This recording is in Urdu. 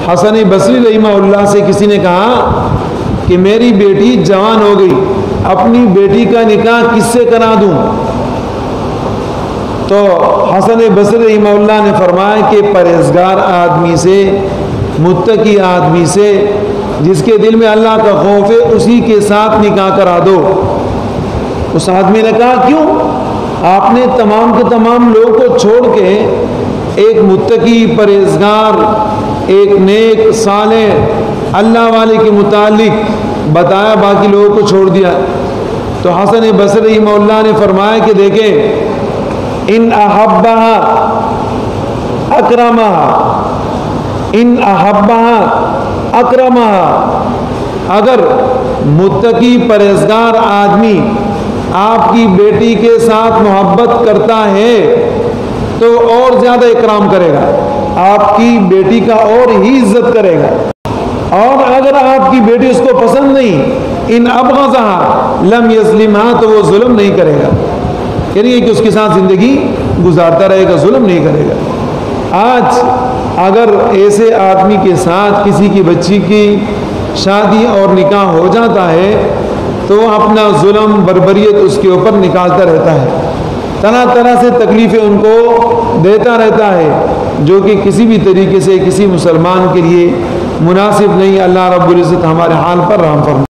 حسن بصری رحمہ اللہ سے کسی نے کہا کہ میری بیٹی جوان ہو گئی، اپنی بیٹی کا نکاح کس سے کرا دوں؟ تو حسن بصری رحمہ اللہ نے فرمایا کہ پرہیزگار آدمی سے، متقی آدمی سے، جس کے دل میں اللہ کا خوف ہے، اسی کے ساتھ نکاح کرا دو۔ اس آدمی نے کہا کیوں؟ آپ نے تمام کے تمام لوگوں کو چھوڑ کے ایک متقی، پرہیزگار، ایک نیک، صالح، اللہ والے کے متعلق بتایا، باقی لوگوں کو چھوڑ دیا۔ تو حسن بصری رحمہ اللہ نے فرمایا کہ دیکھیں، ان احبہا اکرمہا، ان احبہا اکرمہا، اگر متقی پرہیزگار آدمی آپ کی بیٹی کے ساتھ محبت کرتا ہے تو اور زیادہ اکرام کرے گا، آپ کی بیٹی کا اور ہی عزت کرے گا۔ اور اگر آپ کی بیٹی اس کو پسند نہیں، ان ابغضہا لم یظلمہا، تو وہ ظلم نہیں کرے گا، یعنی کہ اس کے ساتھ زندگی گزارتا رہے گا، ظلم نہیں کرے گا۔ آج اگر ایسے آدمی کے ساتھ کسی کی بچی کی شادی اور نکاح ہو جاتا ہے تو وہ اپنا ظلم، بربریت اس کے اوپر نکالتا رہتا ہے، طرح طرح سے تکلیفیں ان کو دیتا رہتا ہے، جو کہ کسی بھی طریقے سے کسی مسلمان کے لیے مناسب نہیں۔ اللہ رب العزت ہمارے حال پر رحم فرمائے۔